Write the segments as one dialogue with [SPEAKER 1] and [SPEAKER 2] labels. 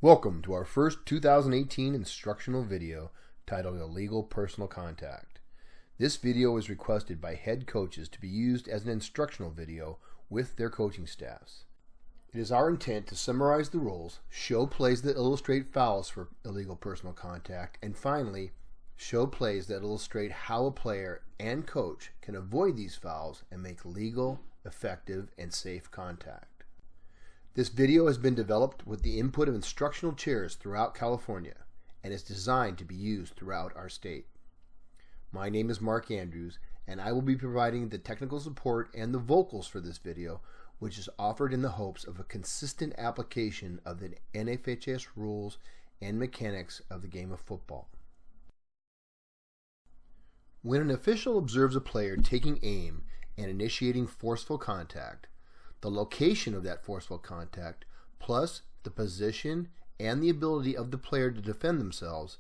[SPEAKER 1] Welcome to our first 2018 instructional video titled Illegal Personal Contact. This video is requested by head coaches to be used as an instructional video with their coaching staffs. It is our intent to summarize the rules, show plays that illustrate fouls for illegal personal contact, and finally, show plays that illustrate how a player and coach can avoid these fouls and make legal, effective, and safe contact. This video has been developed with the input of instructional chairs throughout California and is designed to be used throughout our state. My name is Mark Andrews, and I will be providing the technical support and the vocals for this video, which is offered in the hopes of a consistent application of the NFHS rules and mechanics of the game of football. When an official observes a player taking aim and initiating forceful contact, the location of that forceful contact, plus the position and the ability of the player to defend themselves,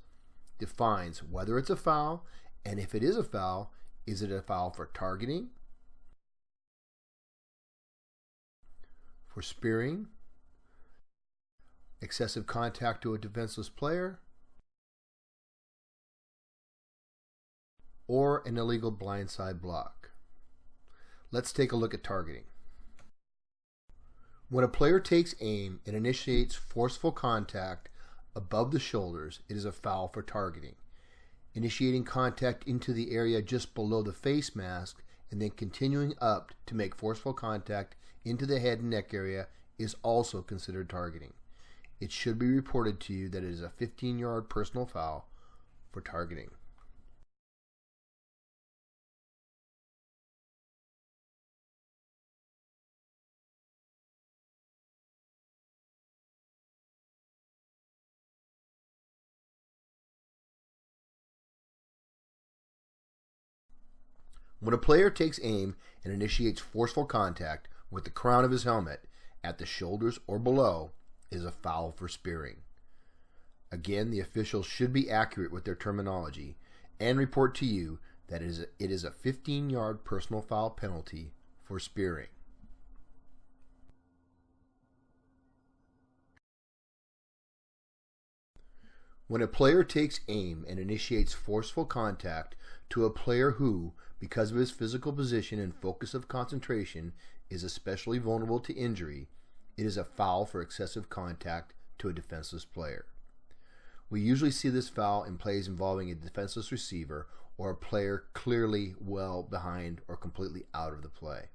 [SPEAKER 1] defines whether it's a foul, and if it is a foul, is it a foul for targeting, for spearing, excessive contact to a defenseless player, or an illegal blindside block. Let's take a look at targeting. When a player takes aim and initiates forceful contact above the shoulders, it is a foul for targeting. Initiating contact into the area just below the face mask and then continuing up to make forceful contact into the head and neck area is also considered targeting. It should be reported to you that it is a 15-yard personal foul for targeting. When a player takes aim and initiates forceful contact with the crown of his helmet at the shoulders or below, it is a foul for spearing. Again, the officials should be accurate with their terminology and report to you that it is a 15-yard personal foul penalty for spearing. When a player takes aim and initiates forceful contact to a player who, because of his physical position and focus of concentration, is especially vulnerable to injury, it is a foul for excessive contact to a defenseless player. We usually see this foul in plays involving a defenseless receiver or a player clearly well behind or completely out of the play.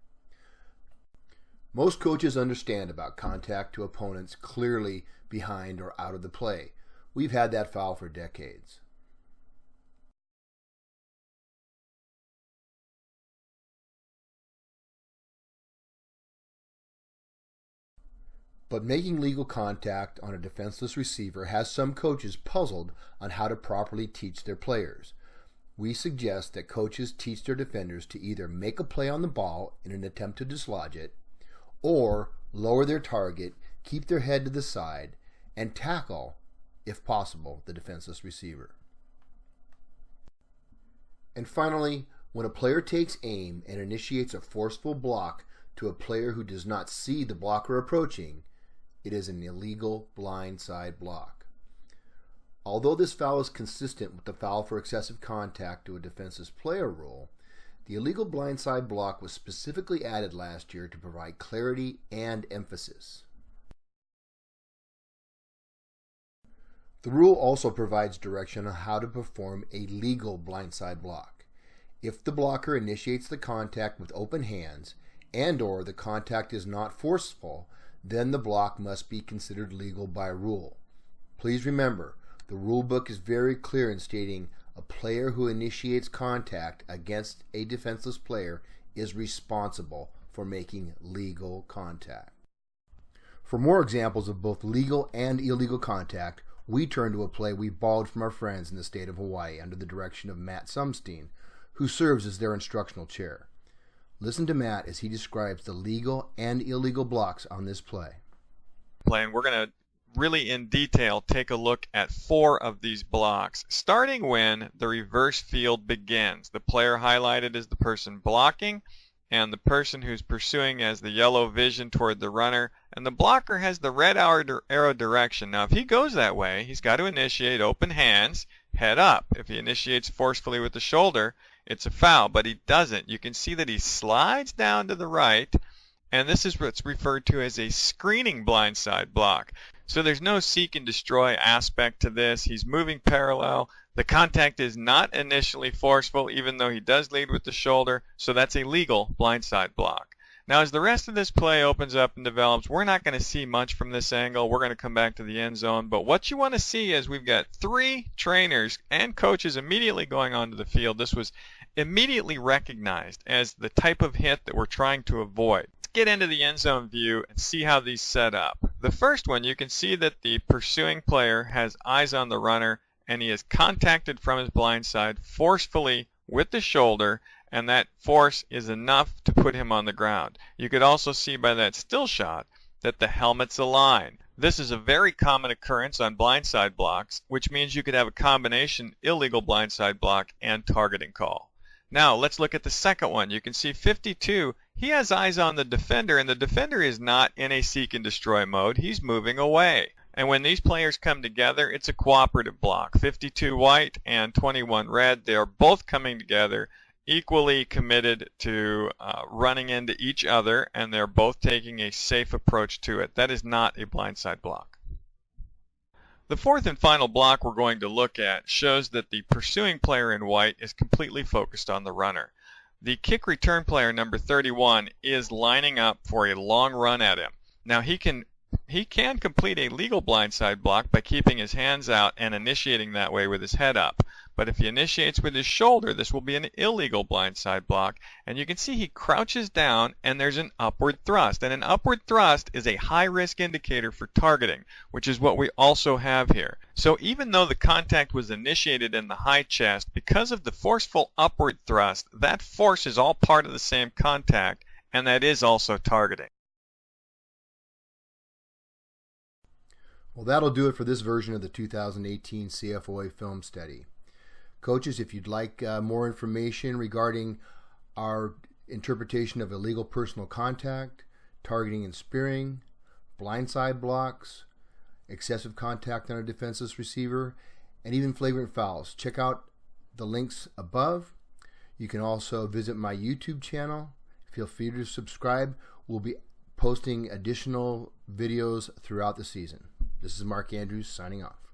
[SPEAKER 1] Most coaches understand about contact to opponents clearly behind or out of the play. We've had that foul for decades. But making legal contact on a defenseless receiver has some coaches puzzled on how to properly teach their players. We suggest that coaches teach their defenders to either make a play on the ball in an attempt to dislodge it, or lower their target, keep their head to the side, and tackle, if possible, the defenseless receiver. And finally, when a player takes aim and initiates a forceful block to a player who does not see the blocker approaching, it is an illegal blindside block. Although this foul is consistent with the foul for excessive contact to a defenseless player rule, the illegal blindside block was specifically added last year to provide clarity and emphasis. The rule also provides direction on how to perform a legal blindside block. If the blocker initiates the contact with open hands and/or the contact is not forceful, then the block must be considered legal by rule. Please remember, the rule book is very clear in stating a player who initiates contact against a defenseless player is responsible for making legal contact. For more examples of both legal and illegal contact, we turn to a play we borrowed from our friends in the state of Hawaii under the direction of Matt Sumstein, who serves as their instructional chair. Listen to Matt as he describes the legal and illegal blocks on this play.
[SPEAKER 2] And we're going to really in detail take a look at 4 of these blocks, starting when the reverse field begins. The player highlighted is the person blocking, and the person who's pursuing has the yellow vision toward the runner, and the blocker has the red arrow direction. Now, if he goes that way, he's got to initiate open hands, head up. If he initiates forcefully with the shoulder, it's a foul, but he doesn't. You can see that he slides down to the right, and this is what's referred to as a screening blindside block. So there's no seek and destroy aspect to this. He's moving parallel. The contact is not initially forceful, even though he does lead with the shoulder, so that's a legal blindside block. Now, as the rest of this play opens up and develops, we're not going to see much from this angle. We're going to come back to the end zone, but what you want to see is we've got 3 trainers and coaches immediately going onto the field. This was immediately recognized as the type of hit that we're trying to avoid. Let's get into the end zone view and see how these set up. The first one, you can see that the pursuing player has eyes on the runner, and he is contacted from his blind side forcefully with the shoulder, and that force is enough to put him on the ground. You could also see by that still shot that the helmets align. This is a very common occurrence on blindside blocks, which means you could have a combination illegal blindside block and targeting call. Now let's look at the second one. You can see 52, he has eyes on the defender, and the defender is not in a seek and destroy mode. He's moving away. And when these players come together, it's a cooperative block. 52 white and 21 red, they are both coming together, equally committed to running into each other, and they're both taking a safe approach to it. That is not a blindside block. The fourth and final block we're going to look at shows that the pursuing player in white is completely focused on the runner. The kick return player, number 31, is lining up for a long run at him. Now he can complete a legal blindside block by keeping his hands out and initiating that way with his head up. But if he initiates with his shoulder, this will be an illegal blindside block. And you can see he crouches down and there's an upward thrust. And an upward thrust is a high-risk indicator for targeting, which is what we also have here. So even though the contact was initiated in the high chest, because of the forceful upward thrust, that force is all part of the same contact, and that is also targeting.
[SPEAKER 1] Well, that'll do it for this version of the 2018 CFOA film study. Coaches, if you'd like more information regarding our interpretation of illegal personal contact, targeting and spearing, blindside blocks, excessive contact on a defenseless receiver, and even flagrant fouls, check out the links above. You can also visit my YouTube channel. Feel free to subscribe. We'll be posting additional videos throughout the season. This is Mark Andrews signing off.